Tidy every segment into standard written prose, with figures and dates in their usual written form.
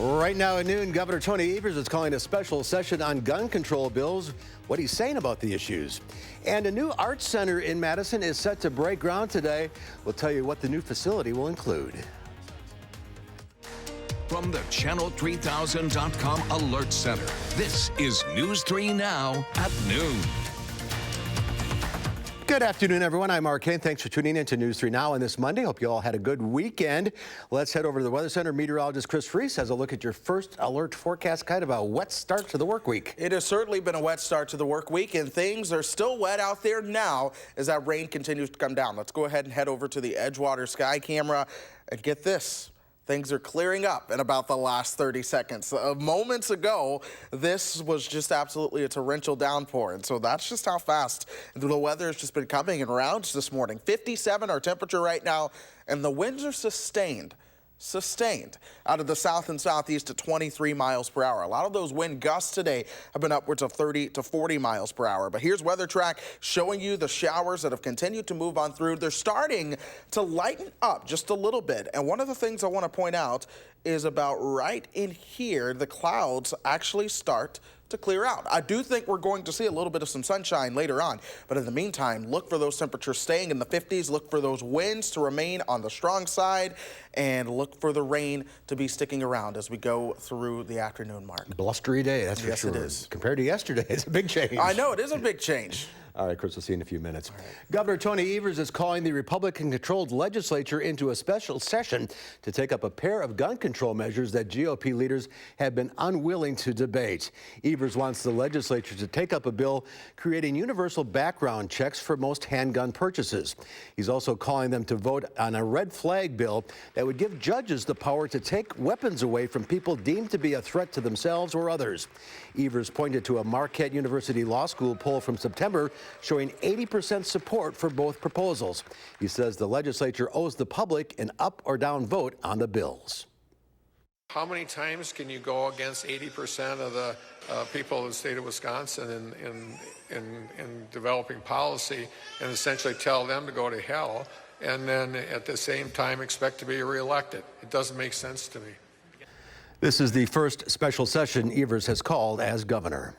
Right now at noon, Governor Tony Evers is calling a special session on gun control bills, what he's saying about the issues. And a new arts center in Madison is set to break ground today. We'll tell you what the new facility will include. From the Channel3000.com Alert Center, this is News 3 Now at noon. Good afternoon, everyone. I'm Mark Kane. Thanks for tuning in to News 3 Now on this Monday. Hope you all had a good weekend. Let's head over to the Weather Center. Meteorologist Chris Freese has a look at your first alert forecast. Kind of a wet start to the work week. It has certainly been a wet start to the work week, and things are still wet out there now as that rain continues to come down. Let's go ahead and head over to the Edgewater Sky Camera and get this. Things are clearing up in about the last 30 seconds. Moments ago, this was just absolutely a torrential downpour, and so that's just how fast the weather has just been coming in rounds this morning. 57 our temperature right now, and the winds are sustained out of the south and southeast at 23 miles per hour. A lot of those wind gusts today have been upwards of 30 to 40 miles per hour. But here's Weather Track showing you the showers that have continued to move on through. They're starting to lighten up just a little bit. And one of the things I want to point out is about right in here, the clouds actually start to clear out. I do think we're going to see a little bit of some sunshine later on, but in the meantime, look for those temperatures staying in the 50s, look for those winds to remain on the strong side, and look for the rain to be sticking around as we go through the afternoon mark. Blustery day, that's for sure. Yes, it is. Compared to yesterday, it's a big change. I know, it is a big change. All right, Chris, we'll see you in a few minutes. Governor Tony Evers is calling the Republican-controlled legislature into a special session to take up a pair of gun control measures that GOP leaders have been unwilling to debate. Evers wants the legislature to take up a bill creating universal background checks for most handgun purchases. He's also calling them to vote on a red flag bill that would give judges the power to take weapons away from people deemed to be a threat to themselves or others. Evers pointed to a Marquette University Law School poll from September showing 80% support for both proposals. He says the legislature owes the public an up or down vote on the bills. How many times can you go against 80% of the people of the state of Wisconsin in developing policy and essentially tell them to go to hell and then at the same time expect to be reelected? It doesn't make sense to me. This is the first special session Evers has called as governor.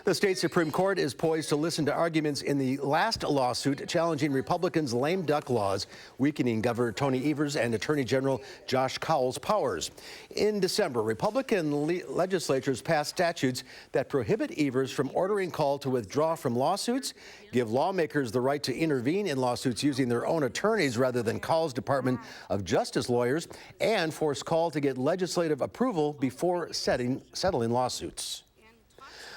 The state Supreme Court is poised to listen to arguments in the last lawsuit challenging Republicans' lame duck laws, weakening Governor Tony Evers and Attorney General Josh Cowell's powers. In December, Republican legislatures passed statutes that prohibit Evers from ordering Call to withdraw from lawsuits, give lawmakers the right to intervene in lawsuits using their own attorneys rather than Cowell's Department of Justice lawyers, and force Call to get legislative approval before settling lawsuits.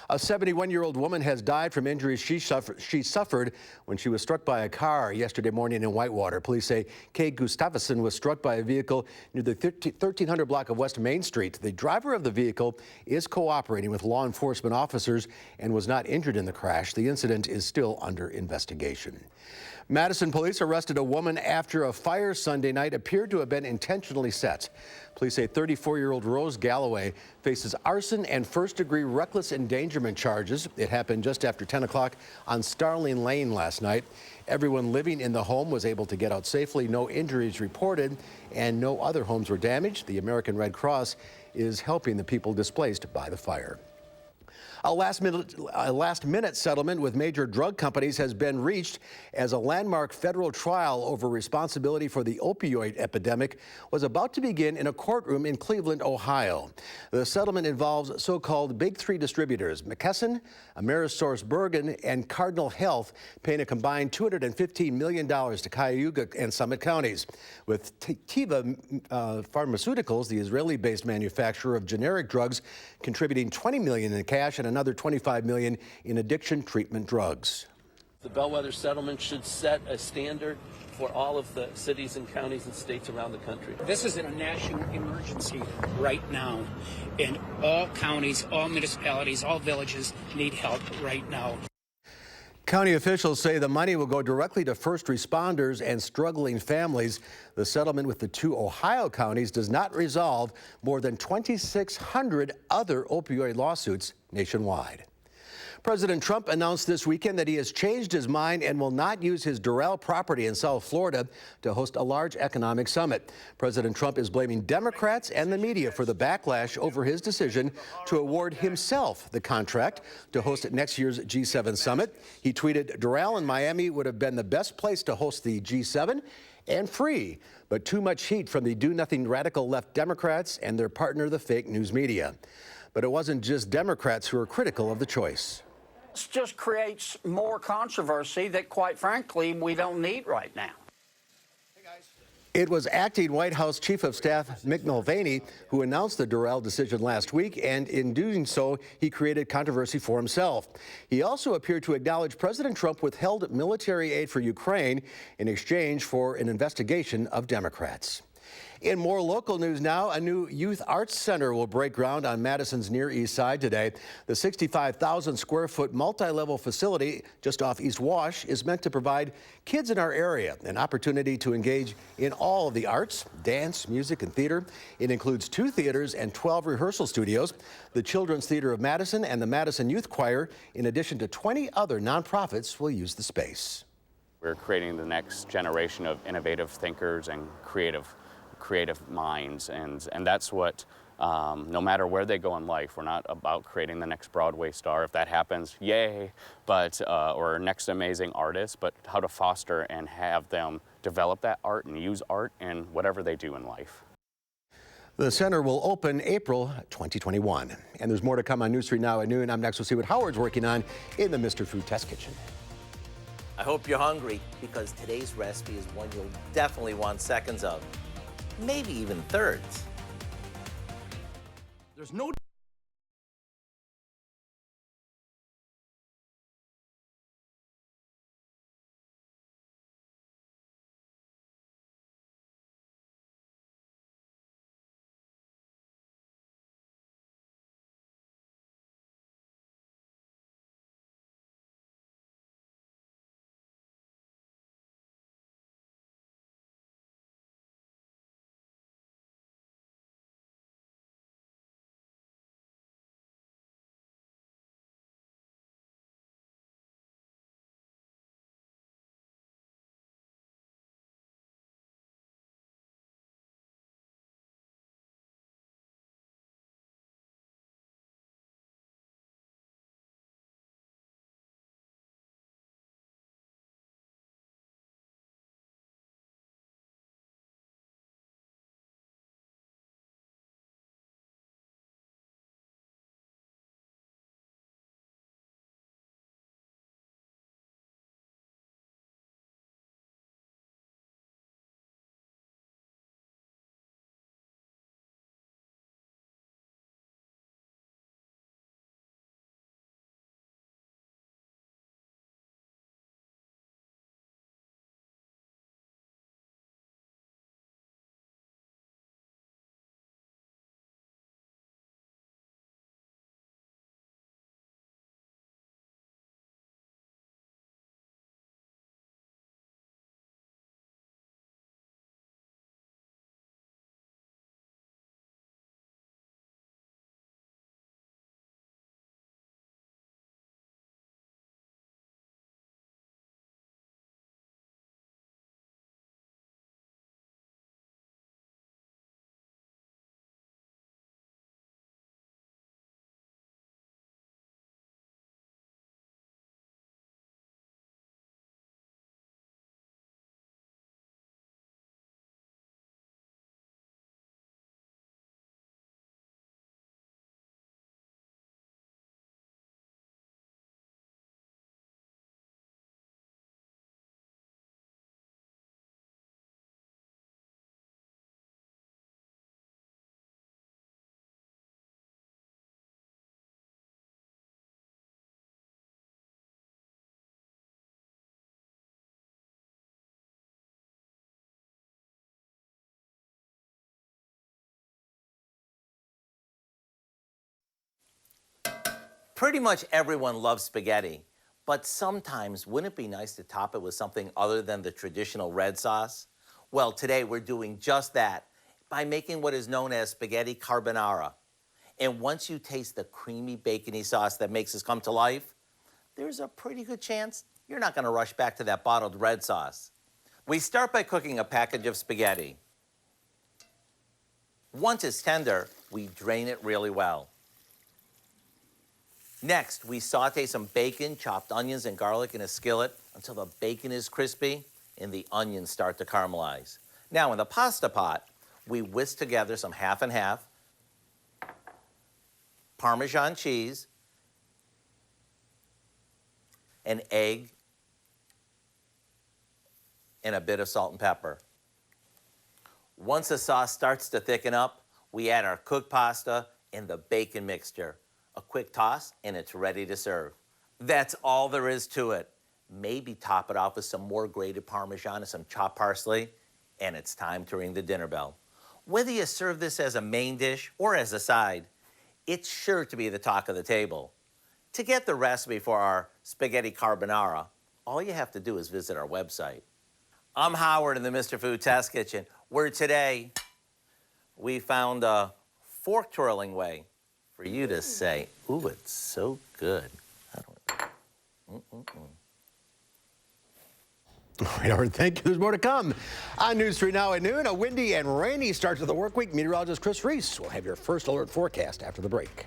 A 71-year-old woman has died from injuries she suffered when she was struck by a car yesterday morning in Whitewater. Police say Kay Gustafson was struck by a vehicle near the 1300 block of West Main Street. The driver of the vehicle is cooperating with law enforcement officers and was not injured in the crash. The incident is still under investigation. Madison police arrested a woman after a fire Sunday night appeared to have been intentionally set. Police say 34-year-old Rose Galloway faces arson and first-degree reckless endangerment charges. It happened just after 10 o'clock on Starling Lane last night. Everyone living in the home was able to get out safely. No injuries reported, and no other homes were damaged. The American Red Cross is helping the people displaced by the fire. A last-minute settlement with major drug companies has been reached as a landmark federal trial over responsibility for the opioid epidemic was about to begin in a courtroom in Cleveland, Ohio. The settlement involves so-called Big Three distributors, McKesson, AmerisourceBergen, and Cardinal Health, paying a combined $215 million to Cayuga and Summit counties. With Teva Pharmaceuticals, the Israeli-based manufacturer of generic drugs, contributing $20 million in cash and another $25 million in addiction treatment drugs. The Bellwether settlement should set a standard for all of the cities and counties and states around the country. This is a national emergency right now, and all counties, all municipalities, all villages need help right now. County officials say the money will go directly to first responders and struggling families. The settlement with the two Ohio counties does not resolve more than 2,600 other opioid lawsuits nationwide. President Trump announced this weekend that he has changed his mind and will not use his Doral property in South Florida to host a large economic summit. President Trump is blaming Democrats and the media for the backlash over his decision to award himself the contract to host next year's G7 summit. He tweeted, "Doral in Miami would have been the best place to host the G7 and free, but too much heat from the do-nothing radical left Democrats and their partner, the fake news media." But it wasn't just Democrats who were critical of the choice. This just creates more controversy that, quite frankly, we don't need right now. It was acting White House Chief of Staff Mick Mulvaney who announced the Doral decision last week, and in doing so, he created controversy for himself. He also appeared to acknowledge President Trump withheld military aid for Ukraine in exchange for an investigation of Democrats. In more local news now, a new youth arts center will break ground on Madison's Near East Side today. The 65,000 square foot multi-level facility just off East Wash is meant to provide kids in our area an opportunity to engage in all of the arts, dance, music, and theater. It includes 2 theaters and 12 rehearsal studios. The Children's Theater of Madison and the Madison Youth Choir, in addition to 20 other nonprofits, will use the space. We're creating the next generation of innovative thinkers and creative minds, and that's what, no matter where they go in life, we're not about creating the next Broadway star. If that happens, yay, but or next amazing artist, but how to foster and have them develop that art and use art in whatever they do in life. The center will open April 2021. And there's more to come on News 3 Now at noon. I'm next. We'll see what Howard's working on in the Mr. Food Test Kitchen. I hope you're hungry, because today's recipe is one you'll definitely want seconds of. Maybe even thirds. There's no Pretty much everyone loves spaghetti, but sometimes wouldn't it be nice to top it with something other than the traditional red sauce? Well, today we're doing just that by making what is known as spaghetti carbonara. And once you taste the creamy bacony sauce that makes this come to life, there's a pretty good chance you're not going to rush back to that bottled red sauce. We start by cooking a package of spaghetti. Once it's tender, we drain it really well. Next, we saute some bacon, chopped onions, and garlic in a skillet until the bacon is crispy and the onions start to caramelize. Now, in the pasta pot, we whisk together some half and half Parmesan cheese, an egg, and a bit of salt and pepper. Once the sauce starts to thicken up, we add our cooked pasta and the bacon mixture. A quick toss, and it's ready to serve. That's all there is to it. Maybe top it off with some more grated Parmesan and some chopped parsley, and it's time to ring the dinner bell. Whether you serve this as a main dish or as a side, it's sure to be the talk of the table. To get the recipe for our spaghetti carbonara, all you have to do is visit our website. I'm Howard in the Mr. Food Test Kitchen, where today we found a fork twirling way for you to say, ooh, it's so good. All right, Howard, thank you. There's more to come. On News 3 Now at noon, a windy and rainy start to the work week. Meteorologist Chris Reese will have your first alert forecast after the break.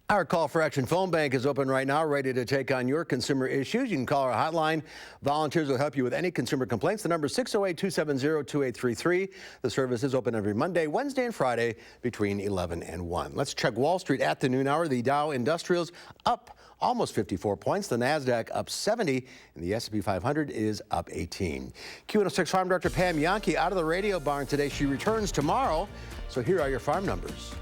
Our Call for Action phone bank is open right now, ready to take on your consumer issues. You can call our hotline. Volunteers will help you with any consumer complaints. The number is 608-270-2833. The service is open every Monday, Wednesday, and Friday between 11 and 1. Let's check Wall Street at the noon hour. The Dow Industrials up almost 54 points. The NASDAQ up 70, and the S&P 500 is up 18. Q106 Farm Director Pam Yankee out of the radio barn today. She returns tomorrow. So here are your farm numbers.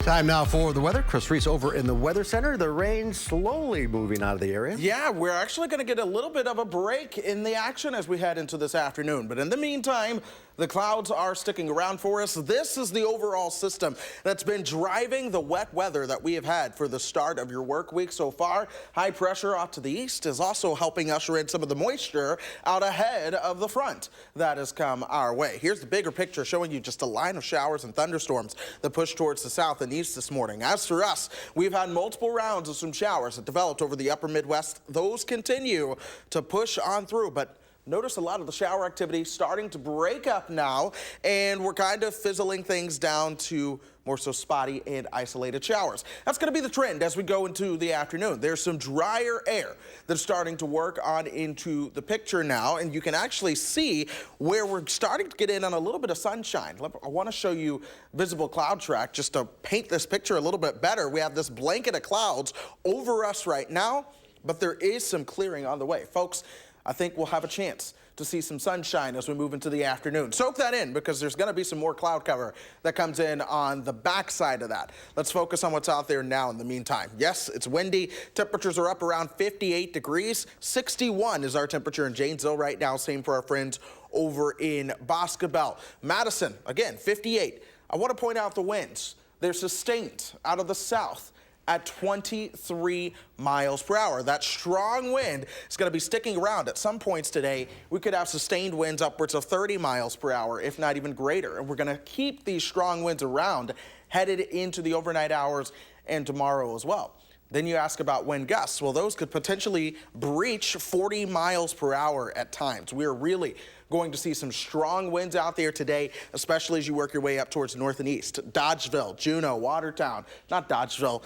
Time now for the weather. Chris Reese over in the Weather Center. The rain slowly moving out of the area. Yeah, we're actually going to get a little bit of a break in the action as we head into this afternoon. But in the meantime, the clouds are sticking around for us. This is the overall system that's been driving the wet weather that we have had for the start of your work week so far. High pressure off to the east is also helping usher in some of the moisture out ahead of the front that has come our way. Here's the bigger picture showing you just a line of showers and thunderstorms that push towards the south and east this morning. As for us, we've had multiple rounds of some showers that developed over the upper Midwest. Those continue to push on through, but notice a lot of the shower activity starting to break up now, and we're kind of fizzling things down to more so spotty and isolated showers. That's going to be the trend as we go into the afternoon. There's some drier air that's starting to work on into the picture now, and you can actually see where we're starting to get in on a little bit of sunshine. I want to show you visible cloud track just to paint this picture a little bit better. We have this blanket of clouds over us right now, but there is some clearing on the way. Folks, I think we'll have a chance to see some sunshine as we move into the afternoon. Soak that in because there's going to be some more cloud cover that comes in on the backside of that. Let's focus on what's out there now in the meantime. Yes, it's windy. Temperatures are up around 58 degrees. 61 is our temperature in Janesville right now. Same for our friends over in Boscobel. Madison, again, 58. I want to point out the winds. They're sustained out of the south at 23 miles per hour. That strong wind is going to be sticking around. At some points today, we could have sustained winds upwards of 30 miles per hour, if not even greater. And we're going to keep these strong winds around headed into the overnight hours and tomorrow as well. Then you ask about wind gusts. Well, those could potentially breach 40 miles per hour at times. We're really going to see some strong winds out there today, especially as you work your way up towards north and east. Dodgeville, Juneau, Watertown, not Dodgeville,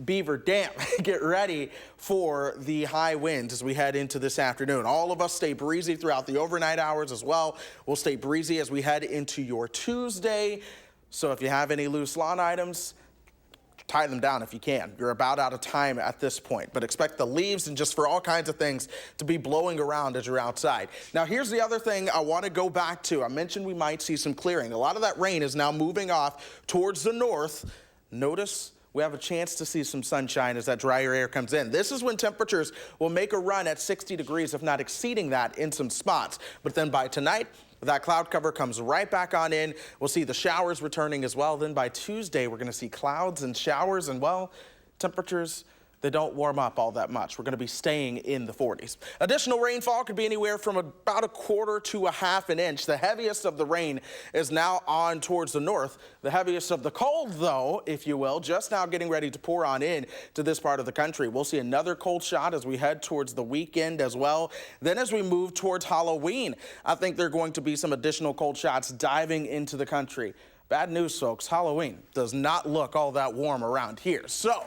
Beaver Dam. Get ready for the high winds as we head into this afternoon. All of us stay breezy throughout the overnight hours as well. We'll stay breezy as we head into your Tuesday. So if you have any loose lawn items, tie them down if you can. You're about out of time at this point, but expect the leaves and just for all kinds of things to be blowing around as you're outside. Now, here's the other thing I want to go back to. I mentioned we might see some clearing. A lot of that rain is now moving off towards the north. Notice we have a chance to see some sunshine as that drier air comes in. This is when temperatures will make a run at 60 degrees, if not exceeding that in some spots. But then by tonight, that cloud cover comes right back on in. We'll see the showers returning as well. Then by Tuesday, we're going to see clouds and showers and, well, temperatures, they don't warm up all that much. We're going to be staying in the 40s. Additional rainfall could be anywhere from about a quarter to a half an inch. The heaviest of the rain is now on towards the north. The heaviest of the cold, though, if you will, just now getting ready to pour on in to this part of the country. We'll see another cold shot as we head towards the weekend as well. Then as we move towards Halloween, I think there are going to be some additional cold shots diving into the country. Bad news, folks. Halloween does not look all that warm around here. So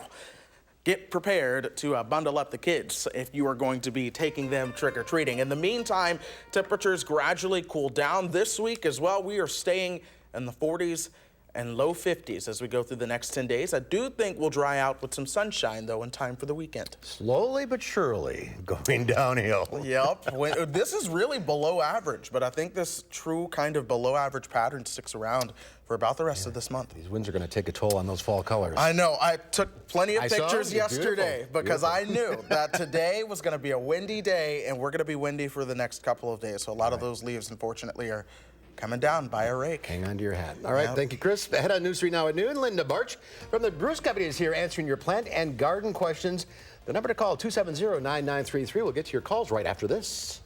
get prepared to bundle up the kids if you are going to be taking them trick-or-treating. In the meantime, temperatures gradually cool down this week as well. We are staying in the 40s and low 50s as we go through the next 10 days. I do think we'll dry out with some sunshine, though, in time for the weekend. Slowly but surely going downhill. Yep. This is really below average, but I think this true kind of below average pattern sticks around for about the rest of this month. These winds are going to take a toll on those fall colors. I know. I took plenty of pictures yesterday because I knew that today was going to be a windy day, and we're going to be windy for the next couple of days. So a lot of those leaves, unfortunately, are coming down by a rake. Hang on to your hat. All right, thank you, Chris. Ahead on News 3 Now at noon, Linda Barch from the Bruce Company is here answering your plant and garden questions. The number to call, 270-9933. We'll get to your calls right after this.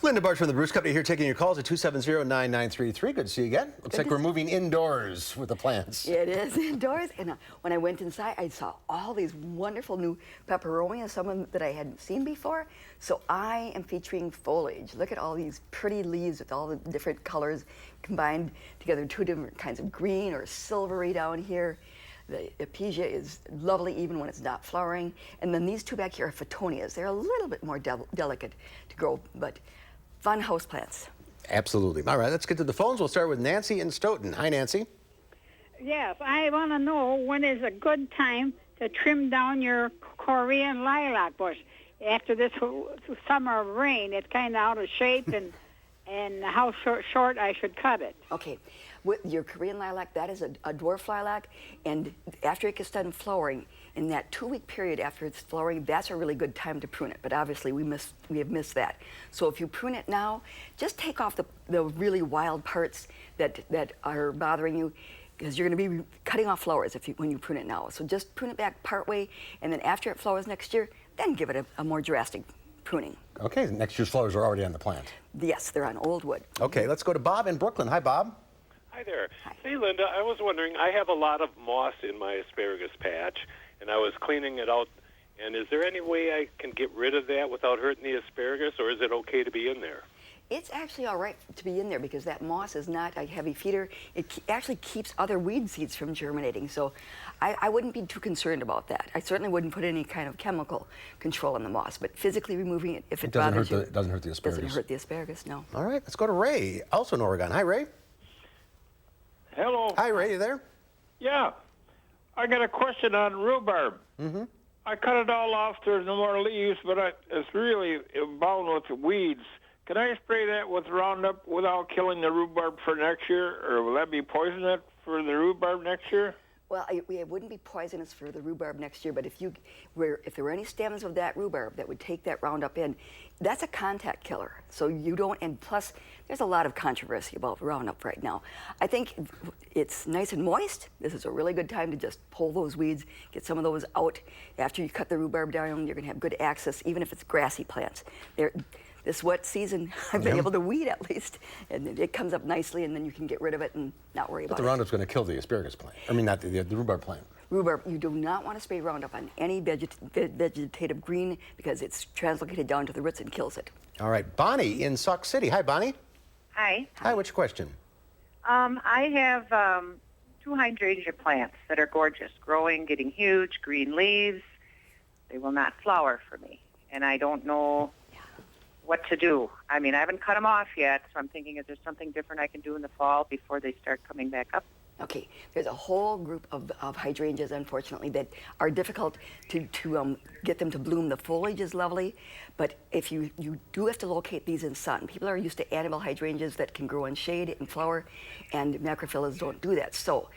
Linda Barch from the Bruce Company here taking your calls at 270-9933. Good to see you again. Looks like we're moving indoors with the plants. It is indoors. And when I went inside, I saw all these wonderful new peperomias, some of them that I hadn't seen before. So I am featuring foliage. Look at all these pretty leaves with all the different colors combined together, two different kinds of green or silvery down here. The Apiasia is lovely even when it's not flowering. And then these two back here are Phoetonias. They're a little bit more delicate to grow, but fun houseplants. Absolutely. All right, let's get to the phones. We'll start with Nancy in Stoughton. Hi, Nancy. Yes, I want to know when is a good time to trim down your Korean lilac bush. After this summer of rain, it's kind of out of shape, and how short I should cut it. Okay, with your Korean lilac, that is a dwarf lilac, and after it gets done flowering, in that 2-week period after it's flowering, that's a really good time to prune it. But obviously, we have missed that. So if you prune it now, just take off the really wild parts that are bothering you, because you're going to be cutting off flowers when you prune it now. So just prune it back part way, and then after it flowers next year, then give it a more drastic pruning. Okay, next year's flowers are already on the plant. Yes, they're on old wood. Okay, let's go to Bob in Brooklyn. Hi, Bob. Hi there. Hi. Hey, Linda, I was wondering, I have a lot of moss in my asparagus patch, and I was cleaning it out, and is there any way I can get rid of that without hurting the asparagus, or is it okay to be in there? It's actually all right to be in there because that moss is not a heavy feeder. It actually keeps other weed seeds from germinating. So I wouldn't be too concerned about that. I certainly wouldn't put any kind of chemical control on the moss, but physically removing it, if it bothers you, it doesn't hurt the asparagus. Doesn't hurt the asparagus, no. All right, let's go to Ray, also in Oregon. Hi, Ray. Hello. Hi, Ray. You there? Yeah. I got a question on rhubarb. Mm-hmm. I cut it all off. There's no more leaves, but it's really bound with weeds. Can I spray that with Roundup without killing the rhubarb for next year, or will that be poisonous for the rhubarb next year? Well, it wouldn't be poisonous for the rhubarb next year, but if there were any stems of that rhubarb that would take that Roundup in, that's a contact killer. So you don't, and plus, there's a lot of controversy about Roundup right now. I think it's nice and moist. This is a really good time to just pull those weeds, get some of those out. After you cut the rhubarb down, you're gonna have good access, even if it's grassy plants. This wet season, I've been able to weed at least, and it comes up nicely, and then you can get rid of it and not worry about it. But the Roundup's going to kill the asparagus plant. I mean, not the rhubarb plant. Rhubarb, you do not want to spray Roundup on any vegetative green because it's translocated down to the roots and kills it. All right, Bonnie in Sauk City. Hi, Bonnie. Hi. Hi, what's your question? I have 2 hydrangea plants that are gorgeous, growing, getting huge, green leaves. They will not flower for me, and I don't know what to do. I mean, I haven't cut them off yet, so I'm thinking, is there something different I can do in the fall before they start coming back up? Okay, there's a whole group of hydrangeas, unfortunately, that are difficult to get them to bloom. The foliage is lovely, but if you do have to locate these in sun. People are used to annual hydrangeas that can grow in shade and flower, and macrophyllus don't do that. So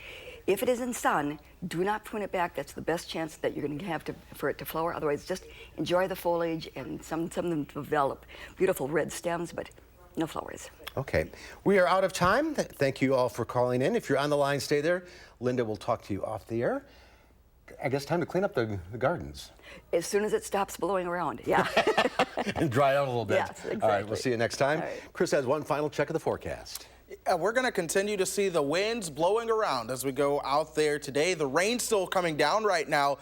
if it is in sun, do not prune it back. That's the best chance that you're going to have for it to flower. Otherwise, just enjoy the foliage, and some of them develop beautiful red stems, but no flowers. Okay, we are out of time. Thank you all for calling in. If you're on the line, stay there. Linda will talk to you off the air. I guess time to clean up the gardens. As soon as it stops blowing around, yeah. And dry out a little bit. Yes, exactly. All right, we'll see you next time. All right. Chris has one final check of the forecast. We're going to continue to see the winds blowing around as we go out there today. The rain's still coming down right now,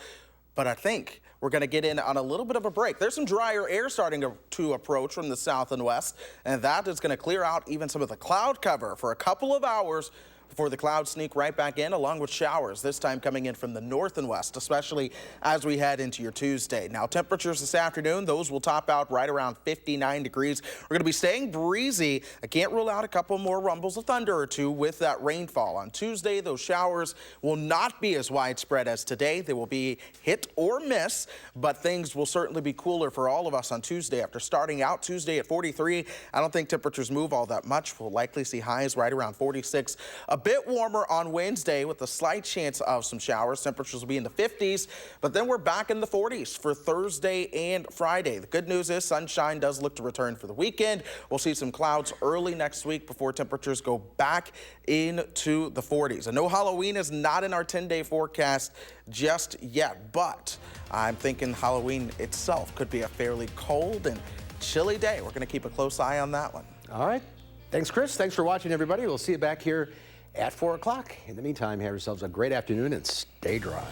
but I think we're going to get in on a little bit of a break. There's some drier air starting to approach from the south and west, and that is going to clear out even some of the cloud cover for a couple of hours before the clouds sneak right back in, along with showers, this time coming in from the north and west, especially as we head into your Tuesday. Now, temperatures this afternoon, those will top out right around 59 degrees. We're going to be staying breezy. I can't rule out a couple more rumbles of thunder or two with that rainfall. On Tuesday, those showers will not be as widespread as today. They will be hit or miss, but things will certainly be cooler for all of us on Tuesday. After starting out Tuesday at 43, I don't think temperatures move all that much. We'll likely see highs right around 46. A bit warmer on Wednesday with a slight chance of some showers. Temperatures will be in the 50s, but then we're back in the 40s for Thursday and Friday. The good news is sunshine does look to return for the weekend. We'll see some clouds early next week before temperatures go back into the 40s. I know Halloween is not in our 10-day forecast just yet, but I'm thinking Halloween itself could be a fairly cold and chilly day. We're going to keep a close eye on that one. All right. Thanks, Chris. Thanks for watching, everybody. We'll see you back here at 4 o'clock. In the meantime, have yourselves a great afternoon and stay dry.